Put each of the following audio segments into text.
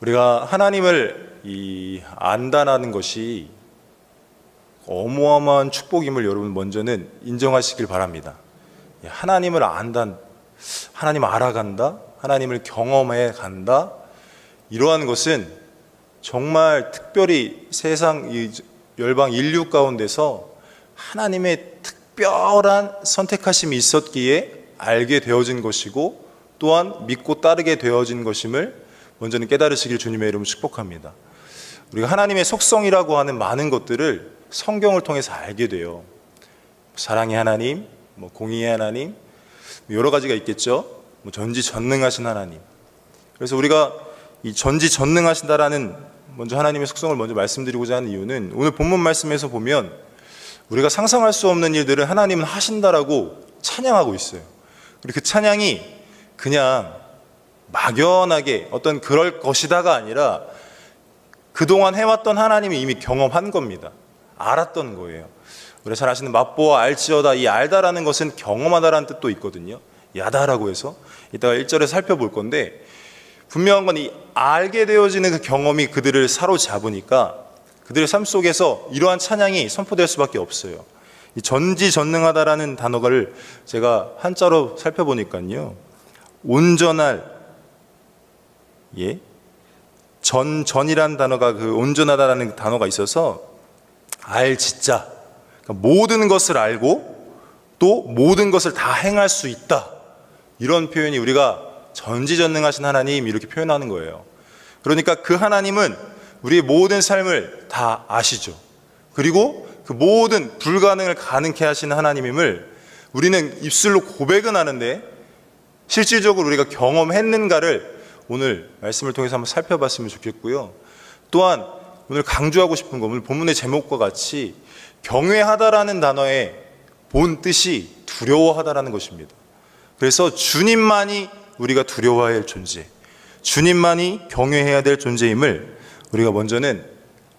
우리가 하나님을 안다는 것이 어마어마한 축복임을 여러분 먼저는 인정하시길 바랍니다. 하나님을 안다, 하나님 알아간다, 하나님을 경험해 간다, 이러한 것은 정말 특별히 세상 열방 인류 가운데서 하나님의 특별한 선택하심이 있었기에 알게 되어진 것이고 또한 믿고 따르게 되어진 것임을 먼저는 깨달으시길 주님의 이름으로 축복합니다. 우리가 하나님의 속성이라고 하는 많은 것들을 성경을 통해서 알게 돼요. 사랑의 하나님, 공의의 하나님, 여러 가지가 있겠죠. 전지전능하신 하나님. 그래서 우리가 이 전지전능하신다라는 먼저 하나님의 속성을 먼저 말씀드리고자 하는 이유는 오늘 본문 말씀에서 보면 우리가 상상할 수 없는 일들을 하나님은 하신다라고 찬양하고 있어요. 그리고 그 찬양이 그냥 막연하게 어떤 그럴 것이다가 아니라 그동안 해왔던 하나님이 이미 경험한 겁니다. 알았던 거예요. 우리가 잘 아시는 맛보아 알지어다, 이 알다라는 것은 경험하다라는 뜻도 있거든요. 야다라고 해서 이따가 1절에 살펴볼 건데, 분명한 건 이 알게 되어지는 그 경험이 그들을 사로잡으니까 그들의 삶 속에서 이러한 찬양이 선포될 수밖에 없어요. 이 전지전능하다라는 단어를 제가 한자로 살펴보니까요, 온전할, 전이라는 단어가 그 온전하다라는 단어가 있어서 알지자, 그러니까 모든 것을 알고 또 모든 것을 다 행할 수 있다, 이런 표현이 우리가 전지전능하신 하나님 이렇게 표현하는 거예요. 그러니까 그 하나님은 우리의 모든 삶을 다 아시죠. 그리고 그 모든 불가능을 가능케 하시는 하나님임을 우리는 입술로 고백은 하는데 실질적으로 우리가 경험했는가를 오늘 말씀을 통해서 한번 살펴봤으면 좋겠고요. 또한 오늘 강조하고 싶은 거, 오늘 본문의 제목과 같이 경외하다라는 단어의 본 뜻이 두려워하다라는 것입니다. 그래서 주님만이 우리가 두려워해야 할 존재, 주님만이 경외해야 될 존재임을 우리가 먼저는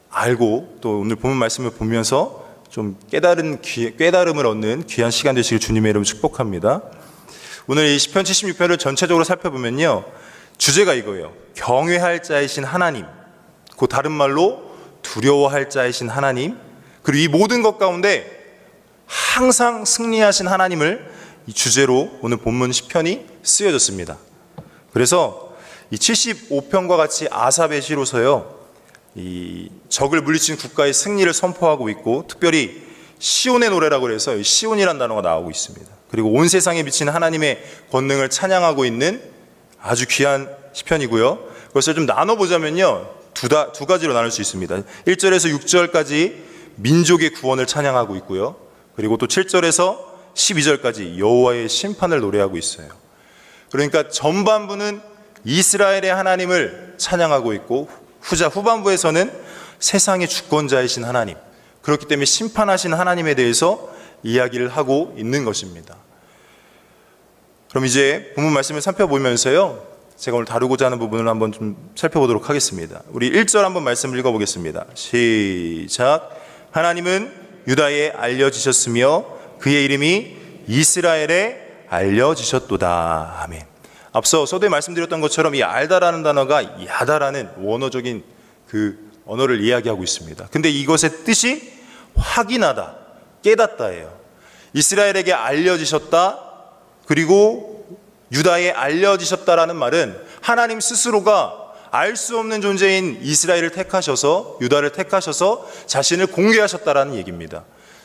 알고 또 오늘 본문 말씀을 보면서 좀 깨달음을 얻는 귀한 시간 되시길 주님의 이름으로 축복합니다. 오늘 이 시편 76편을 전체적으로 살펴보면요, 주제가 이거예요. 경외할 자이신 하나님, 그 다른 말로 두려워할 자이신 하나님, 그리고 이 모든 것 가운데 항상 승리하신 하나님을 이 주제로 오늘 본문 시편이 쓰여졌습니다. 그래서 이 75편과 같이 아삽의 시로서요, 이 적을 물리친 국가의 승리를 선포하고 있고, 특별히 시온의 노래라고 해서 시온이라는 단어가 나오고 있습니다. 그리고 온 세상에 미친 하나님의 권능을 찬양하고 있는 아주 귀한 시편이고요. 그것을 좀 나눠보자면요, 두 가지로 나눌 수 있습니다. 1절에서 6절까지 민족의 구원을 찬양하고 있고요. 그리고 또 7절에서 12절까지 여호와의 심판을 노래하고 있어요. 그러니까 전반부는 이스라엘의 하나님을 찬양하고 있고, 후반부에서는 세상의 주권자이신 하나님, 그렇기 때문에 심판하신 하나님에 대해서 이야기를 하고 있는 것입니다. 그럼 이제 본문 말씀을 살펴보면서요, 제가 오늘 다루고자 하는 부분을 한번 좀 살펴보도록 하겠습니다. 우리 1절 한번 말씀을 읽어보겠습니다. 시작. 하나님은 유다에 알려지셨으며 그의 이름이 이스라엘에 알려지셨도다. 아멘. 앞서 서두에 말씀드렸던 것처럼 이 알다라는 단어가 야다라는 원어적인 그 언어를 이야기하고 있습니다. 근데 이것의 뜻이 확인하다, 깨닫다예요. 이스라엘에게 알려지셨다, 그리고 유다에 알려지셨다라는 말은 하나님 스스로가 알 수 없는 존재인 이스라엘을 택하셔서, 유다를 택하셔서 자신을 공개하셨다라는 얘기입니다.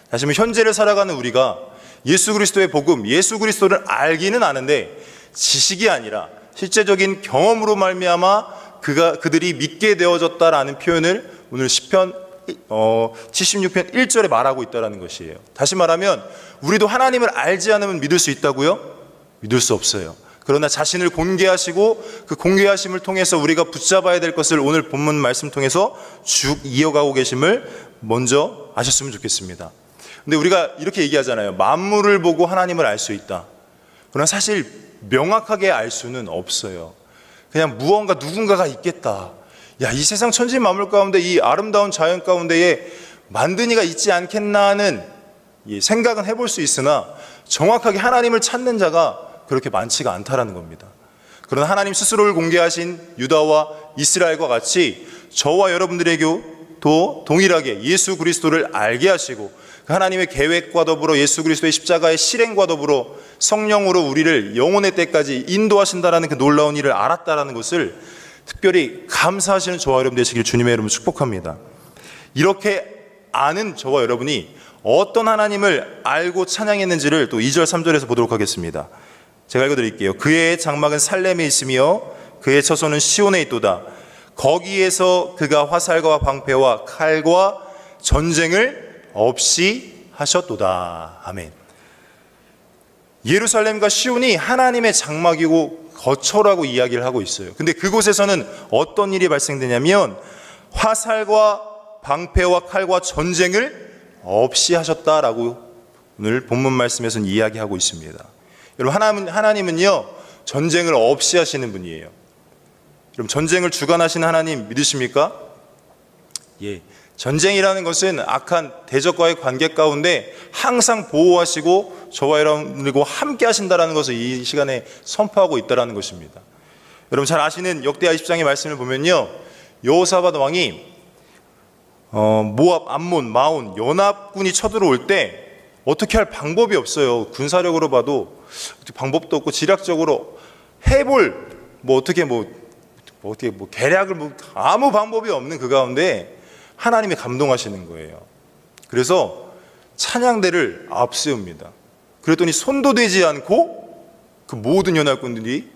다시 말하면 현재를 살아가는 우리가 예수 그리스도의 복음, 예수 그리스도를 알기는 아는데 지식이 아니라 실제적인 경험으로 말미암아 그들이 믿게 되어졌다라는 표현을 오늘 시편 76편 1절에 말하고 있다는 것이에요. 다시 말하면 우리도 하나님을 알지 않으면 믿을 수 있다고요? 믿을 수 없어요. 그러나 자신을 공개하시고 그 공개하심을 통해서 우리가 붙잡아야 될 것을 오늘 본문 말씀 통해서 쭉 이어가고 계심을 먼저 아셨으면 좋겠습니다. 근데 우리가 이렇게 얘기하잖아요. 만물을 보고 하나님을 알 수 있다. 그러나 사실 명확하게 알 수는 없어요. 그냥 무언가 누군가가 있겠다. 야, 이 세상 천지 만물 가운데 이 아름다운 자연 가운데에 만든 이가 있지 않겠나 하는 생각은 해볼 수 있으나 정확하게 하나님을 찾는 자가 그렇게 많지가 않다라는 겁니다. 그러나 하나님 스스로를 공개하신 유다와 이스라엘과 같이 저와 여러분들에게도 동일하게 예수 그리스도를 알게 하시고 그 하나님의 계획과 더불어 예수 그리스도의 십자가의 실행과 더불어 성령으로 우리를 영혼의 때까지 인도하신다라는 그 놀라운 일을 알았다라는 것을 특별히 감사하시는 저와 여러분 되시길 주님의 이름으로 축복합니다. 이렇게 아는 저와 여러분이 어떤 하나님을 알고 찬양했는지를 또 2절 3절에서 보도록 하겠습니다. 제가 읽어드릴게요. 그의 장막은 살렘에 있으며 그의 처소는 시온에 있도다. 거기에서 그가 화살과 방패와 칼과 전쟁을 없이 하셨도다. 아멘. 예루살렘과 시온이 하나님의 장막이고 거처라고 이야기를 하고 있어요. 근데 그곳에서는 어떤 일이 발생되냐면 화살과 방패와 칼과 전쟁을 없이 하셨다라고 오늘 본문 말씀에서는 이야기하고 있습니다. 여러분, 하나님은요 전쟁을 없이 하시는 분이에요. 그럼 전쟁을 주관하시는 하나님 믿으십니까? 예. 전쟁이라는 것은 악한 대적과의 관계 가운데 항상 보호하시고 저와 여러분들과 함께 하신다는 것을 이 시간에 선포하고 있다는 것입니다. 여러분 잘 아시는 역대하 20장의 말씀을 보면요, 여호사밧 왕이 모압, 암몬, 마온 연합군이 쳐들어올 때 어떻게 할 방법이 없어요. 군사력으로 봐도 방법도 없고 지략적으로 해볼 어떻게 계략을 아무 방법이 없는 그 가운데 하나님이 감동하시는 거예요. 그래서 찬양대를 앞세웁니다. 그랬더니 손도 대지 않고 그 모든 연합군들이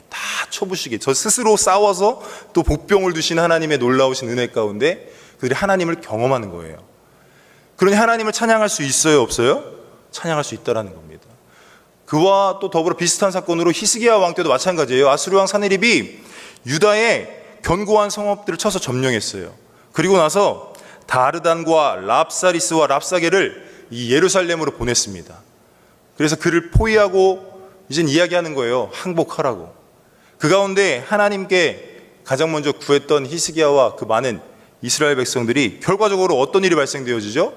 다 쳐부시게 저 스스로 싸워서 또 복병을 두신 하나님의 놀라우신 은혜 가운데 그들이 하나님을 경험하는 거예요. 그러니 하나님을 찬양할 수 있어요, 없어요? 찬양할 수 있다라는 겁니다. 그와 또 더불어 비슷한 사건으로 히스기야 왕 때도 마찬가지예요. 아수르 왕 사네립이 유다의 견고한 성읍들을 쳐서 점령했어요. 그리고 나서 다르단과 랍사리스와 랍사게를 이 예루살렘으로 보냈습니다. 그래서 그를 포위하고 이젠 이야기하는 거예요. 항복하라고. 그 가운데 하나님께 가장 먼저 구했던 히스기야와 그 많은 이스라엘 백성들이 결과적으로 어떤 일이 발생되어지죠?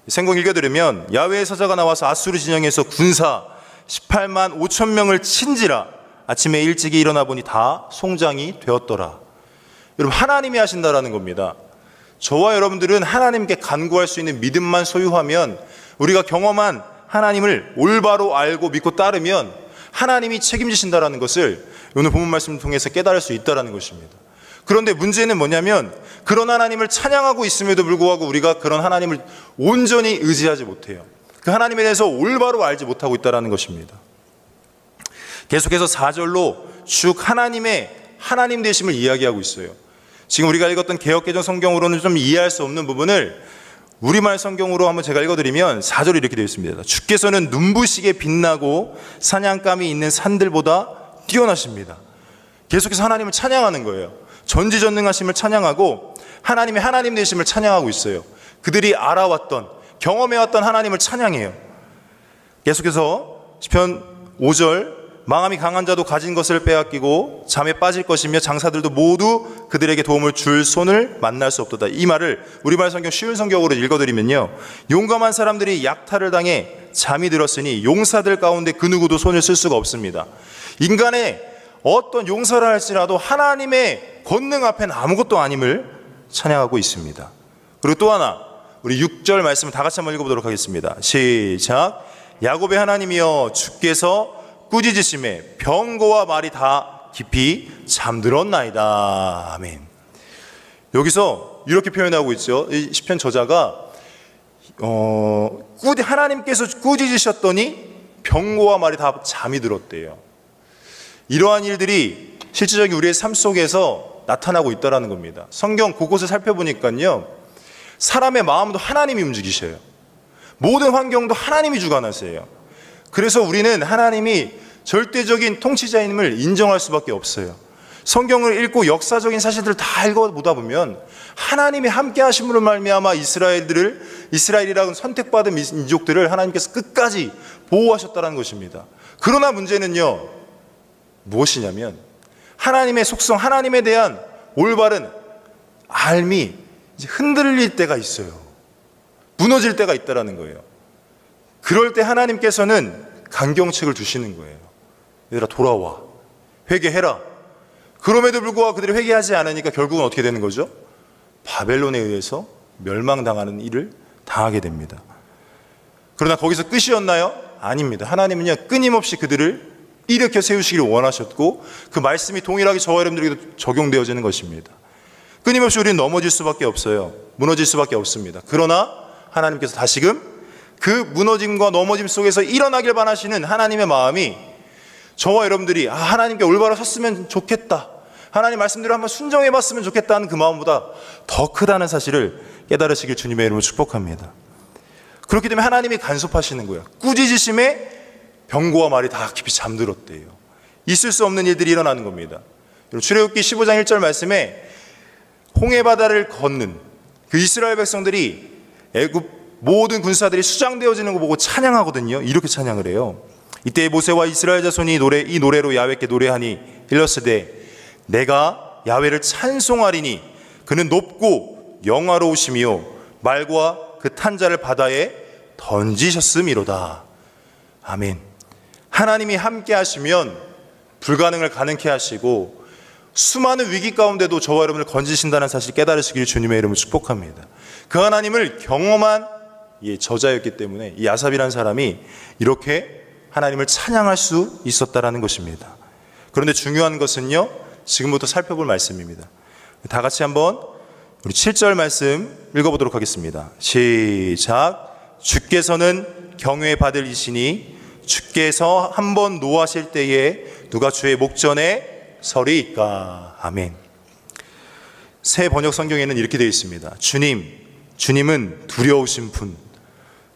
생공 읽어드리면 야훼의 사자가 나와서 아수르 진영에서 군사 18만 5천 명을 친지라 아침에 일찍이 일어나 보니 다 송장이 되었더라. 여러분, 하나님이 하신다라는 겁니다. 저와 여러분들은 하나님께 간구할 수 있는 믿음만 소유하면, 우리가 경험한 하나님을 올바로 알고 믿고 따르면 하나님이 책임지신다라는 것을 오늘 본문 말씀을 통해서 깨달을 수 있다는 것입니다. 그런데 문제는 뭐냐면 그런 하나님을 찬양하고 있음에도 불구하고 우리가 그런 하나님을 온전히 의지하지 못해요. 그 하나님에 대해서 올바로 알지 못하고 있다는 것입니다. 계속해서 4절로 쭉 하나님의 하나님 되심을 이야기하고 있어요. 지금 우리가 읽었던 개역개정 성경으로는 좀 이해할 수 없는 부분을 우리말 성경으로 한번 제가 읽어드리면 4절이 이렇게 되어 있습니다. 주께서는 눈부시게 빛나고 사냥감이 있는 산들보다 뛰어나십니다. 계속해서 하나님을 찬양하는 거예요. 전지전능하심을 찬양하고 하나님의 하나님 되심을 찬양하고 있어요. 그들이 알아왔던, 경험해왔던 하나님을 찬양해요. 계속해서 시편 5절, 망함이 강한 자도 가진 것을 빼앗기고 잠에 빠질 것이며 장사들도 모두 그들에게 도움을 줄 손을 만날 수 없도다. 이 말을 우리말 성경 쉬운 성경으로 읽어드리면요, 용감한 사람들이 약탈을 당해 잠이 들었으니 용사들 가운데 그 누구도 손을 쓸 수가 없습니다. 인간의 어떤 용서를 할지라도 하나님의 권능 앞엔 아무것도 아님을 찬양하고 있습니다. 그리고 또 하나, 우리 6절 말씀을 다 같이 한번 읽어보도록 하겠습니다. 시작. 야곱의 하나님이여 주께서 꾸짖으심에 병거와 말이 다 깊이 잠들었나이다. 아멘. 여기서 이렇게 표현하고 있죠. 이 시편 저자가 하나님께서 꾸짖으셨더니 병거와 말이 다 잠이 들었대요. 이러한 일들이 실질적인 우리의 삶 속에서 나타나고 있다는 겁니다. 성경 곳곳을 살펴보니까요, 사람의 마음도 하나님이 움직이셔요. 모든 환경도 하나님이 주관하세요. 그래서 우리는 하나님이 절대적인 통치자임을 인정할 수밖에 없어요. 성경을 읽고 역사적인 사실들을 다 읽어보다 보면 하나님이 함께 하심으로 말미암아 이스라엘이라는 선택받은 민족들을 하나님께서 끝까지 보호하셨다는 것입니다. 그러나 문제는요, 무엇이냐면 하나님의 속성, 하나님에 대한 올바른 알미 이제 흔들릴 때가 있어요. 무너질 때가 있다는 거예요. 그럴 때 하나님께서는 강경책을 두시는 거예요. 얘들아 돌아와. 회개해라. 그럼에도 불구하고 그들이 회개하지 않으니까 결국은 어떻게 되는 거죠? 바벨론에 의해서 멸망당하는 일을 당하게 됩니다. 그러나 거기서 끝이었나요? 아닙니다. 하나님은요, 끊임없이 그들을 일으켜 세우시기를 원하셨고 그 말씀이 동일하게 저와 여러분들에게도 적용되어지는 것입니다. 끊임없이 우리는 넘어질 수밖에 없어요. 무너질 수밖에 없습니다. 그러나 하나님께서 다시금 그 무너짐과 넘어짐 속에서 일어나길 바라시는 하나님의 마음이 저와 여러분들이 하나님께 올바로 섰으면 좋겠다, 하나님 말씀대로 한번 순종해 봤으면 좋겠다는 그 마음보다 더 크다는 사실을 깨달으시길 주님의 이름으로 축복합니다. 그렇기 때문에 하나님이 간섭하시는 거예요. 꾸짖으심에 병고와 말이 다 깊이 잠들었대요. 있을 수 없는 일들이 일어나는 겁니다. 출애굽기 15장 1절 말씀에 홍해바다를 걷는 그 이스라엘 백성들이 애굽 모든 군사들이 수장되어지는 거 보고 찬양하거든요. 이렇게 찬양을 해요. 이때 모세와 이스라엘 자손이 이 노래로 야훼께 노래하니 일렀으되 내가 야훼를 찬송하리니 그는 높고 영화로우시며 말과 그 탄자를 바다에 던지셨음이로다. 아멘. 하나님이 함께 하시면 불가능을 가능케 하시고 수많은 위기 가운데도 저와 여러분을 건지신다는 사실 깨달으시기를 주님의 이름으로 축복합니다. 그 하나님을 경험한 저자였기 때문에 이 아삽이라는 사람이 이렇게 하나님을 찬양할 수 있었다라는 것입니다. 그런데 중요한 것은요, 지금부터 살펴볼 말씀입니다. 다 같이 한번 우리 7절 말씀 읽어보도록 하겠습니다. 시작. 주께서는 경외받을 이시니 주께서 한번 노하실 때에 누가 주의 목전에 서리이까. 아멘. 새 번역 성경에는 이렇게 되어 있습니다. 주님은 두려우신 분.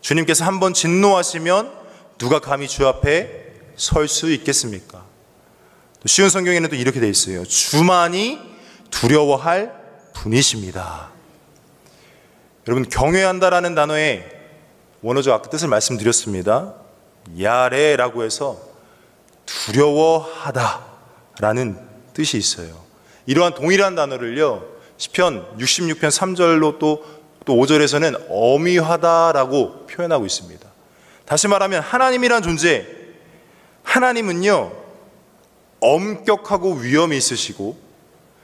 주님께서 한번 진노하시면 누가 감히 주 앞에 설 수 있겠습니까? 또 쉬운 성경에는 또 이렇게 되어 있어요. 주만이 두려워할 분이십니다. 여러분, 경외한다라는 단어의 원어적 아까 뜻을 말씀드렸습니다. 야레라고 해서 두려워하다라는 뜻이 있어요. 이러한 동일한 단어를요, 시편 66편 3절로 또 5절에서는 어미하다라고 표현하고 있습니다. 다시 말하면 하나님이란 존재, 하나님은요 엄격하고 위엄이 있으시고,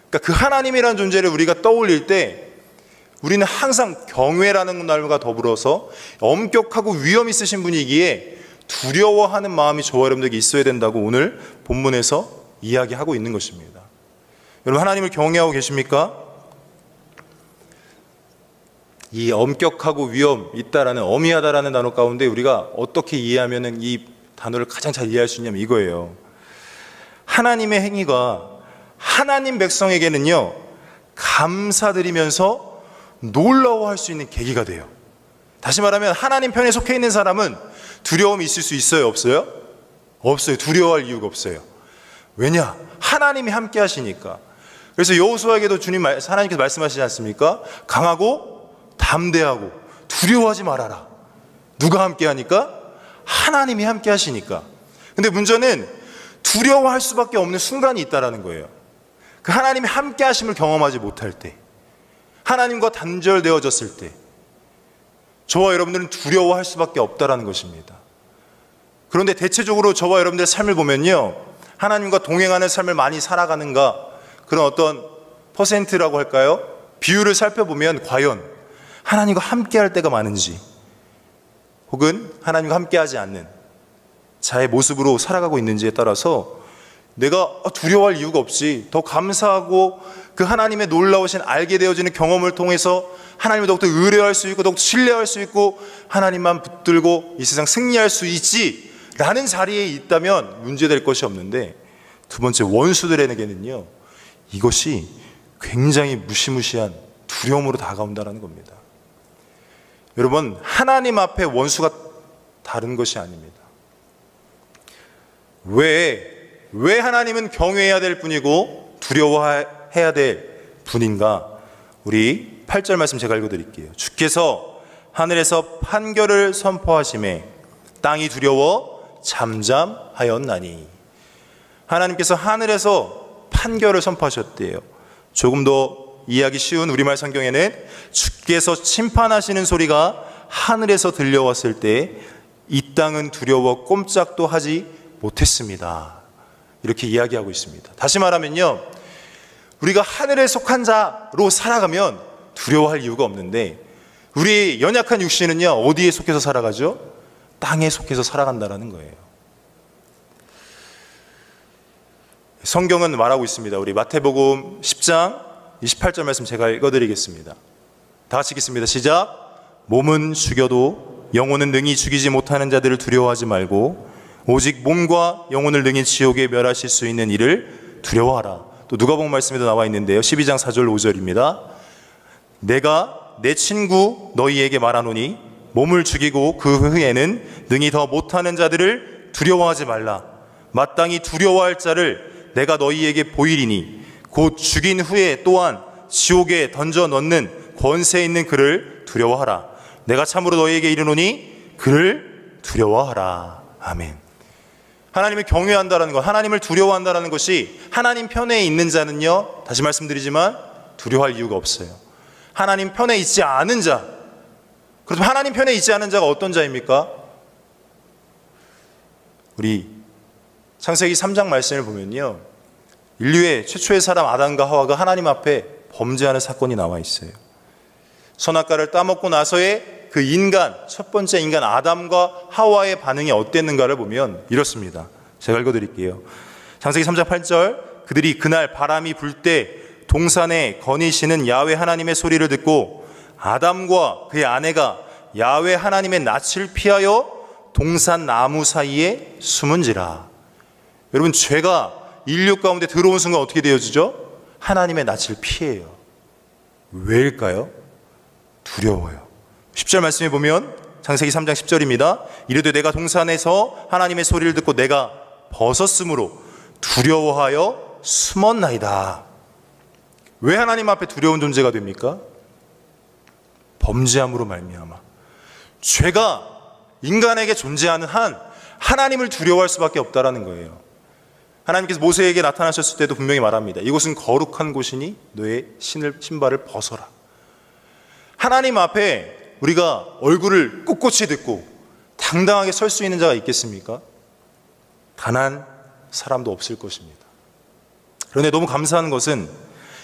그러니까 그 하나님이란 존재를 우리가 떠올릴 때 우리는 항상 경외라는 말과 더불어서 엄격하고 위엄 있으신 분이기에 두려워하는 마음이 저와 여러분들에게 있어야 된다고 오늘 본문에서 이야기하고 있는 것입니다. 여러분, 하나님을 경외하고 계십니까? 이 엄격하고 위엄 있다라는, 어미하다라는 단어 가운데 우리가 어떻게 이해하면 이 단어를 가장 잘 이해할 수 있냐면 이거예요. 하나님의 행위가 하나님 백성에게는요 감사드리면서 놀라워할 수 있는 계기가 돼요. 다시 말하면 하나님 편에 속해 있는 사람은 두려움이 있을 수 있어요, 없어요? 없어요. 두려워할 이유가 없어요. 왜냐? 하나님이 함께 하시니까. 그래서 여호수아에게도 하나님께서 말씀하시지 않습니까? 강하고 담대하고 두려워하지 말아라. 누가 함께 하니까? 하나님이 함께 하시니까. 근데 문제는 두려워할 수밖에 없는 순간이 있다라는 거예요. 그 하나님이 함께 하심을 경험하지 못할 때, 하나님과 단절되어졌을 때 저와 여러분들은 두려워할 수밖에 없다라는 것입니다. 그런데 대체적으로 저와 여러분들의 삶을 보면요, 하나님과 동행하는 삶을 많이 살아가는가, 그런 어떤 퍼센트라고 할까요? 비율을 살펴보면 과연 하나님과 함께할 때가 많은지, 혹은 하나님과 함께하지 않는 자의 모습으로 살아가고 있는지에 따라서 내가 두려워할 이유가 없이 더 감사하고 그 하나님의 놀라우신 알게 되어지는 경험을 통해서 하나님을 더욱더 의뢰할 수 있고 더욱더 신뢰할 수 있고 하나님만 붙들고 이 세상 승리할 수 있지 라는 자리에 있다면 문제될 것이 없는데, 두 번째, 원수들에게는요 이것이 굉장히 무시무시한 두려움으로 다가온다는 겁니다. 여러분, 하나님 앞에 원수가 다른 것이 아닙니다. 왜 하나님은 경외해야 될 분이고 두려워해야 될 분인가? 우리 8절 말씀 제가 읽어드릴게요. 주께서 하늘에서 판결을 선포하심에 땅이 두려워 잠잠하였나니. 하나님께서 하늘에서 판결을 선포하셨대요. 조금 더 이해하기 쉬운 우리말 성경에는 주께서 심판하시는 소리가 하늘에서 들려왔을 때 이 땅은 두려워 꼼짝도 하지 못했습니다 이렇게 이야기하고 있습니다. 다시 말하면요, 우리가 하늘에 속한 자로 살아가면 두려워할 이유가 없는데, 우리 연약한 육신은요, 어디에 속해서 살아가죠? 땅에 속해서 살아간다는 거예요. 성경은 말하고 있습니다. 우리 마태복음 10장 28절 말씀 제가 읽어드리겠습니다. 다 같이 읽겠습니다. 시작. 몸은 죽여도 영혼은 능히 죽이지 못하는 자들을 두려워하지 말고 오직 몸과 영혼을 능히 지옥에 멸하실 수 있는 이를 두려워하라. 또 누가복음 말씀에도 나와 있는데요, 12장 4절 5절입니다. 내가 내 친구 너희에게 말하노니 몸을 죽이고 그 후에는 능히 더 못하는 자들을 두려워하지 말라. 마땅히 두려워할 자를 내가 너희에게 보이리니 곧 죽인 후에 또한 지옥에 던져 넣는 권세 있는 그를 두려워하라. 내가 참으로 너희에게 이르노니 그를 두려워하라. 아멘. 하나님을 경외한다는 것, 하나님을 두려워한다는 것이, 하나님 편에 있는 자는요, 다시 말씀드리지만 두려워할 이유가 없어요. 하나님 편에 있지 않은 자, 그렇다면 하나님 편에 있지 않은 자가 어떤 자입니까? 우리 창세기 3장 말씀을 보면요, 인류의 최초의 사람 아담과 하와가 하나님 앞에 범죄하는 사건이 나와 있어요. 선악과를 따먹고 나서의 그 인간, 첫 번째 인간 아담과 하와의 반응이 어땠는가를 보면 이렇습니다. 제가 읽어드릴게요. 창세기 3장 8절, 그들이 그날 바람이 불 때 동산에 거니시는 야훼 하나님의 소리를 듣고 아담과 그의 아내가 야훼 하나님의 낯을 피하여 동산 나무 사이에 숨은지라. 여러분, 죄가 인류 가운데 들어온 순간 어떻게 되어지죠? 하나님의 낯을 피해요. 왜일까요? 두려워요. 10절 말씀에 보면 창세기 3장 10절입니다. 이르되 내가 동산에서 하나님의 소리를 듣고 내가 벗었으므로 두려워하여 숨었나이다. 왜 하나님 앞에 두려운 존재가 됩니까? 범죄함으로 말미암아. 죄가 인간에게 존재하는 한 하나님을 두려워할 수밖에 없다라는 거예요. 하나님께서 모세에게 나타나셨을 때도 분명히 말합니다. 이곳은 거룩한 곳이니 너의 신발을 벗어라. 하나님 앞에 우리가 얼굴을 꿋꿋이 듣고 당당하게 설 수 있는 자가 있겠습니까? 단 한 사람도 없을 것입니다. 그런데 너무 감사한 것은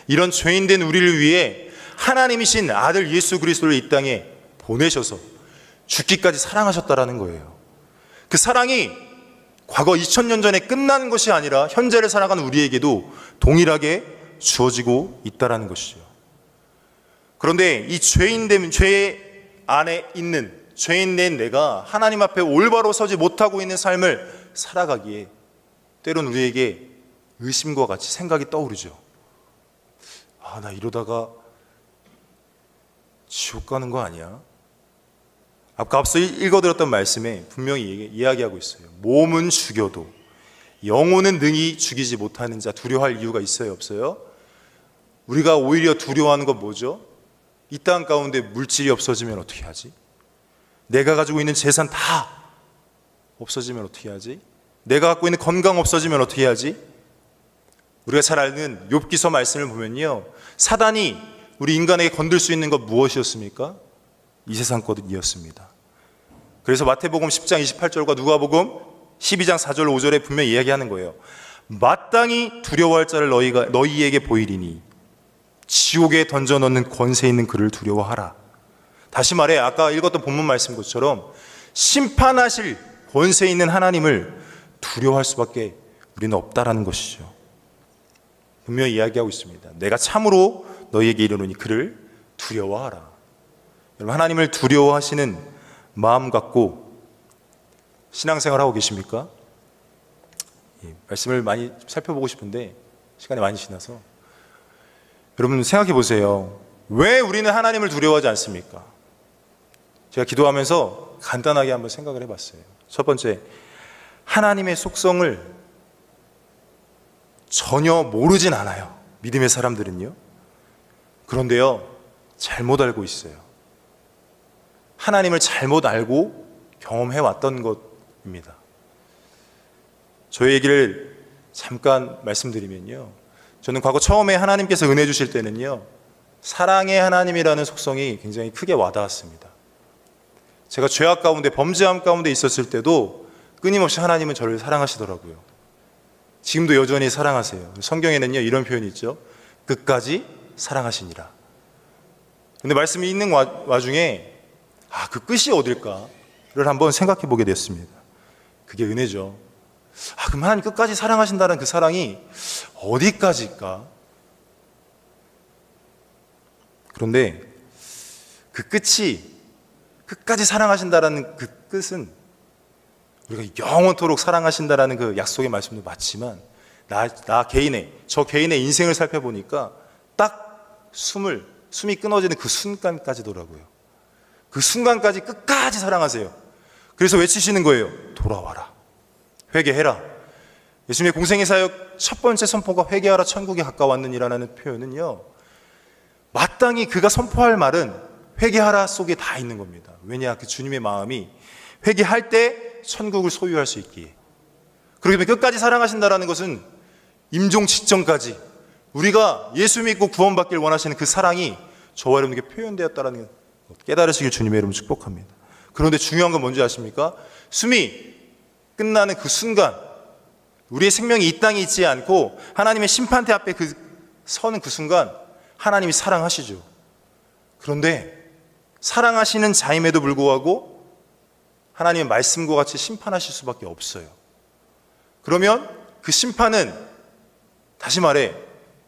이런 죄인된 우리를 위해 하나님이신 아들 예수 그리스도를 이 땅에 보내셔서 죽기까지 사랑하셨다라는 거예요. 그 사랑이 과거 2000년 전에 끝나는 것이 아니라 현재를 살아가는 우리에게도 동일하게 주어지고 있다라는 것이죠. 그런데 이 죄인됨, 죄 안에 있는 죄인된 내가 하나님 앞에 올바로 서지 못하고 있는 삶을 살아가기에 때론 우리에게 의심과 같이 생각이 떠오르죠. 아, 나 이러다가 지옥 가는 거 아니야? 아까 앞서 읽어드렸던 말씀에 분명히 이야기하고 있어요. 몸은 죽여도 영혼은 능히 죽이지 못하는 자. 두려워할 이유가 있어요, 없어요? 우리가 오히려 두려워하는 건 뭐죠? 이 땅 가운데 물질이 없어지면 어떻게 하지? 내가 가지고 있는 재산 다 없어지면 어떻게 하지? 내가 갖고 있는 건강 없어지면 어떻게 하지? 우리가 잘 아는 욥기서 말씀을 보면요, 사단이 우리 인간에게 건들 수 있는 것 무엇이었습니까? 이 세상 것이었습니다. 그래서 마태복음 10장 28절과 누가복음 12장 4절 5절에 분명히 이야기하는 거예요. 마땅히 두려워할 자를 너희에게 보이리니 지옥에 던져넣는 권세 있는 그를 두려워하라. 다시 말해, 아까 읽었던 본문 말씀 것처럼 심판하실 권세 있는 하나님을 두려워할 수밖에 우리는 없다라는 것이죠. 분명히 이야기하고 있습니다. 내가 참으로 너희에게 이르노니 그를 두려워하라. 여러분, 하나님을 두려워하시는 마음 갖고 신앙생활 하고 계십니까? 말씀을 많이 살펴보고 싶은데 시간이 많이 지나서 여러분 생각해 보세요. 왜 우리는 하나님을 두려워하지 않습니까? 제가 기도하면서 간단하게 한번 생각을 해봤어요. 첫 번째, 하나님의 속성을 전혀 모르진 않아요, 믿음의 사람들은요. 그런데요, 잘못 알고 있어요. 하나님을 잘못 알고 경험해 왔던 것입니다. 저의 얘기를 잠깐 말씀드리면요, 저는 과거 처음에 하나님께서 은혜 주실 때는요, 사랑의 하나님이라는 속성이 굉장히 크게 와닿았습니다. 제가 죄악 가운데, 범죄함 가운데 있었을 때도 끊임없이 하나님은 저를 사랑하시더라고요. 지금도 여전히 사랑하세요. 성경에는요 이런 표현이 있죠. 끝까지 사랑하시니라. 근데 말씀이 있는 와중에 그 끝이 어딜까를 한번 생각해 보게 됐습니다. 그게 은혜죠. 그럼 하나님 끝까지 사랑하신다는 그 사랑이 어디까지일까? 그런데 그 끝이 끝까지 사랑하신다라는 그 끝은 우리가 영원토록 사랑하신다라는 그 약속의 말씀도 맞지만 저 개인의 인생을 살펴보니까 딱 숨이 끊어지는 그 순간까지더라고요. 그 순간까지 끝까지 사랑하세요. 그래서 외치시는 거예요. 돌아와라. 회개해라. 예수님의 공생의 사역 첫 번째 선포가 회개하라 천국에 가까웠느니라는 표현은요, 마땅히 그가 선포할 말은 회개하라 속에 다 있는 겁니다. 왜냐? 그 주님의 마음이 회개할 때 천국을 소유할 수 있기에. 그렇기 때문에 끝까지 사랑하신다라는 것은 임종 직전까지 우리가 예수 믿고 구원받길 원하시는 그 사랑이 저와 여러분에게 표현되었다는 것 깨달으시길 주님의 이름으로 축복합니다. 그런데 중요한 건 뭔지 아십니까? 숨이 끝나는 그 순간 우리의 생명이 이 땅에 있지 않고 하나님의 심판대 앞에 서는 그 순간 하나님이 사랑하시죠. 그런데 사랑하시는 자임에도 불구하고 하나님의 말씀과 같이 심판하실 수밖에 없어요. 그러면 그 심판은 다시 말해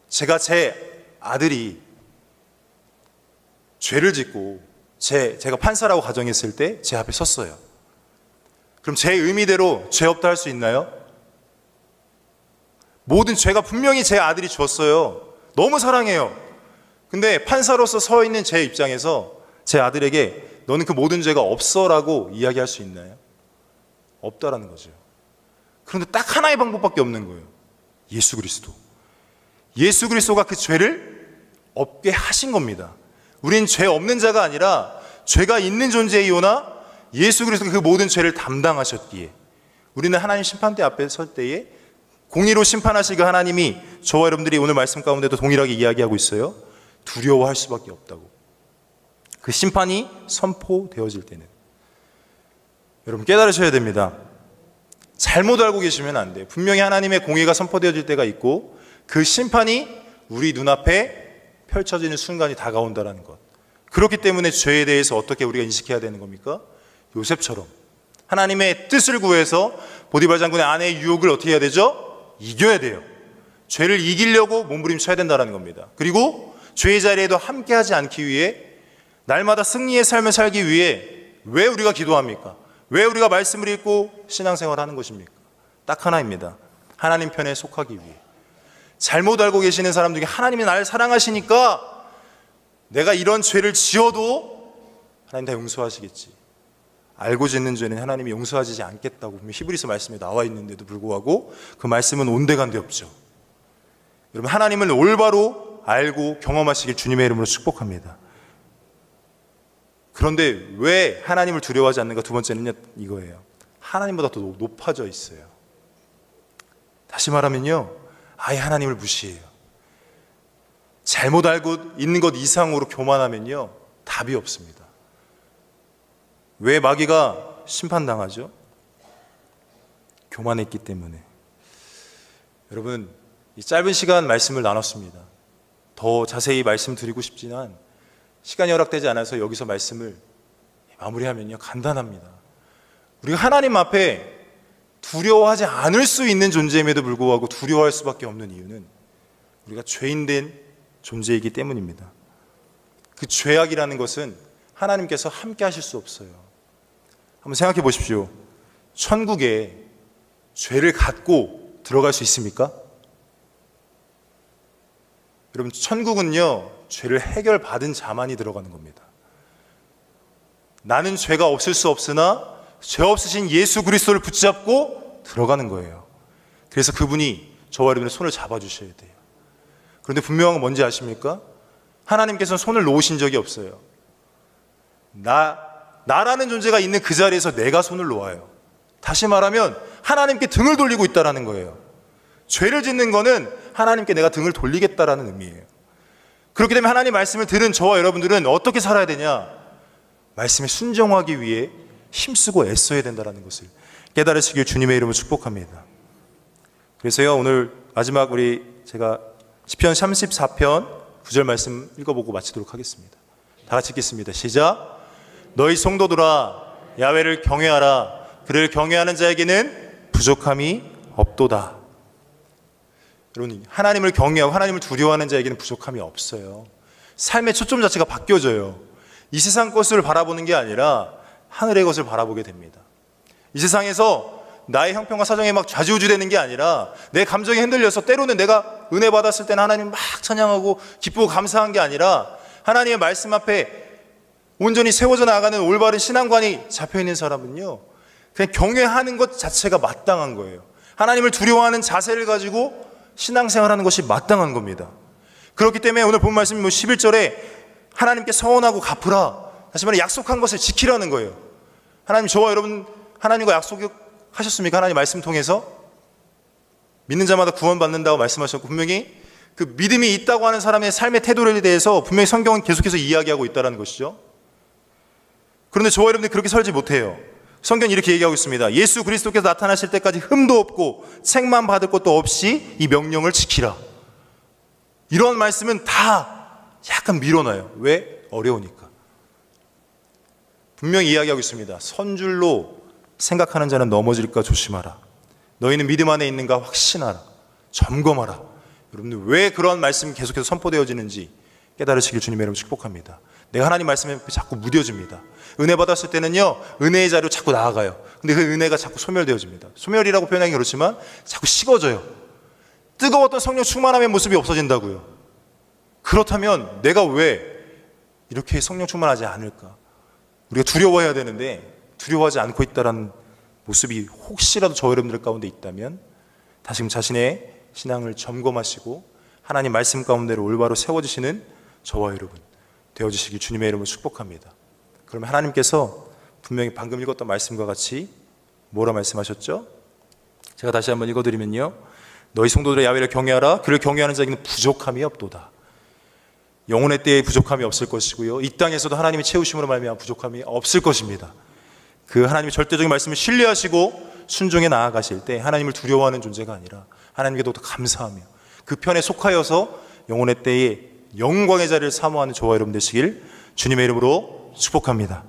제가 제 아들이 죄를 짓고 제가 판사라고 가정했을 때 제 앞에 섰어요. 그럼 제 의미대로 죄 없다 할 수 있나요? 모든 죄가 분명히 제 아들이 줬어요. 너무 사랑해요. 근데 판사로서 서 있는 제 입장에서 제 아들에게 너는 그 모든 죄가 없어라고 이야기할 수 있나요? 없다라는 거죠. 그런데 딱 하나의 방법밖에 없는 거예요. 예수 그리스도. 예수 그리스도가 그 죄를 없게 하신 겁니다. 우린 죄 없는 자가 아니라 죄가 있는 존재이오나 예수 그리스도가 그 모든 죄를 담당하셨기에 우리는 하나님 심판대 앞에 설 때에 공의로 심판하실 그 하나님이 저와 여러분들이 오늘 말씀 가운데도 동일하게 이야기하고 있어요. 두려워할 수밖에 없다고. 그 심판이 선포되어질 때는 여러분 깨달으셔야 됩니다. 잘못 알고 계시면 안 돼요. 분명히 하나님의 공의가 선포되어질 때가 있고 그 심판이 우리 눈앞에 펼쳐지는 순간이 다가온다는 것. 그렇기 때문에 죄에 대해서 어떻게 우리가 인식해야 되는 겁니까? 요셉처럼 하나님의 뜻을 구해서 보디발 장군의 아내의 유혹을 어떻게 해야 되죠? 이겨야 돼요. 죄를 이기려고 몸부림쳐야 된다는 겁니다. 그리고 죄의 자리에도 함께하지 않기 위해 날마다 승리의 삶을 살기 위해 왜 우리가 기도합니까? 왜 우리가 말씀을 읽고 신앙생활을 하는 것입니까? 딱 하나입니다. 하나님 편에 속하기 위해. 잘못 알고 계시는 사람 중에 하나님이 나를 사랑하시니까 내가 이런 죄를 지어도 하나님 다 용서하시겠지. 알고 짓는 죄는 하나님이 용서하지 않겠다고 히브리서 말씀에 나와 있는데도 불구하고 그 말씀은 온데간데 없죠. 여러분 하나님을 올바로 알고 경험하시길 주님의 이름으로 축복합니다. 그런데 왜 하나님을 두려워하지 않는가? 두 번째는요 이거예요. 하나님보다 더 높아져 있어요. 다시 말하면요 아예 하나님을 무시해요. 잘못 알고 있는 것 이상으로 교만하면요 답이 없습니다. 왜 마귀가 심판당하죠? 교만했기 때문에. 여러분 이 짧은 시간 말씀을 나눴습니다. 더 자세히 말씀드리고 싶지만 시간이 허락되지 않아서 여기서 말씀을 마무리하면요 간단합니다. 우리가 하나님 앞에 두려워하지 않을 수 있는 존재임에도 불구하고 두려워할 수밖에 없는 이유는 우리가 죄인된 존재이기 때문입니다. 그 죄악이라는 것은 하나님께서 함께 하실 수 없어요. 한번 생각해 보십시오. 천국에 죄를 갖고 들어갈 수 있습니까? 여러분 천국은요 죄를 해결받은 자만이 들어가는 겁니다. 나는 죄가 없을 수 없으나 죄 없으신 예수 그리스도를 붙잡고 들어가는 거예요. 그래서 그분이 저와 여러분의 손을 잡아주셔야 돼요. 그런데 분명한 건 뭔지 아십니까? 하나님께서는 손을 놓으신 적이 없어요. 나라는 존재가 있는 그 자리에서 내가 손을 놓아요. 다시 말하면 하나님께 등을 돌리고 있다는 거예요. 죄를 짓는 거는 하나님께 내가 등을 돌리겠다라는 의미예요. 그렇기 때문에 하나님 말씀을 들은 저와 여러분들은 어떻게 살아야 되냐? 말씀에 순종하기 위해 힘쓰고 애써야 된다는 것을 깨달으시길 주님의 이름으로 축복합니다. 그래서요, 오늘 마지막 제가 시편 34편 9절 말씀 읽어보고 마치도록 하겠습니다. 다 같이 읽겠습니다. 시작. 너희 성도들아 야훼를 경외하라. 그를 경외하는 자에게는 부족함이 없도다. 여러분, 하나님을 경외하고 하나님을 두려워하는 자에게는 부족함이 없어요. 삶의 초점 자체가 바뀌어져요. 이 세상 것을 바라보는 게 아니라 하늘의 것을 바라보게 됩니다. 이 세상에서 나의 형편과 사정에 막 좌지우지되는 게 아니라 내 감정이 흔들려서 때로는 내가 은혜 받았을 때는 하나님 막 찬양하고 기쁘고 감사한 게 아니라 하나님의 말씀 앞에 온전히 세워져 나가는 올바른 신앙관이 잡혀있는 사람은요, 그냥 경외하는 것 자체가 마땅한 거예요. 하나님을 두려워하는 자세를 가지고 신앙생활하는 것이 마땅한 겁니다. 그렇기 때문에 오늘 본 말씀 11절에 하나님께 서원하고 갚으라, 다시 말해 약속한 것을 지키라는 거예요. 하나님, 저와 여러분 하나님과 약속하셨습니까? 하나님 말씀 통해서 믿는 자마다 구원받는다고 말씀하셨고, 분명히 그 믿음이 있다고 하는 사람의 삶의 태도에 대해서 분명히 성경은 계속해서 이야기하고 있다는 것이죠. 그런데 저와 여러분들이 그렇게 살지 못해요. 성경은 이렇게 얘기하고 있습니다. 예수 그리스도께서 나타나실 때까지 흠도 없고 책만 받을 것도 없이 이 명령을 지키라. 이런 말씀은 다 약간 밀어놔요. 왜? 어려우니까. 분명히 이야기하고 있습니다. 선줄로 생각하는 자는 넘어질까 조심하라. 너희는 믿음 안에 있는가 확신하라. 점검하라. 여러분들 왜 그런 말씀이 계속해서 선포되어지는지 깨달으시길 주님의 이름으로 축복합니다. 내가 하나님 말씀에 자꾸 무뎌집니다. 은혜 받았을 때는요, 은혜의 자리로 자꾸 나아가요. 근데 그 은혜가 자꾸 소멸되어집니다. 소멸이라고 표현하기 그렇지만 자꾸 식어져요. 뜨거웠던 성령 충만함의 모습이 없어진다고요. 그렇다면 내가 왜 이렇게 성령 충만하지 않을까? 우리가 두려워해야 되는데 두려워하지 않고 있다는 모습이 혹시라도 저 여러분들 가운데 있다면 다시금 자신의 신앙을 점검하시고 하나님 말씀 가운데로 올바로 세워주시는 저와 여러분 되어주시길 주님의 이름으로 축복합니다. 그러면 하나님께서 분명히 방금 읽었던 말씀과 같이 뭐라 말씀하셨죠? 제가 다시 한번 읽어드리면요, 너희 성도들의 야훼를 경외하라. 그를 경외하는 자에게는 부족함이 없도다. 영혼의 때에 부족함이 없을 것이고요, 이 땅에서도 하나님의 채우심으로 말미암아 부족함이 없을 것입니다. 그 하나님의 절대적인 말씀을 신뢰하시고 순종해 나아가실 때 하나님을 두려워하는 존재가 아니라 하나님께 더욱더 감사하며 그 편에 속하여서 영혼의 때에 영광의 자리를 사모하는 저와 여러분 되시길 주님의 이름으로 축복합니다.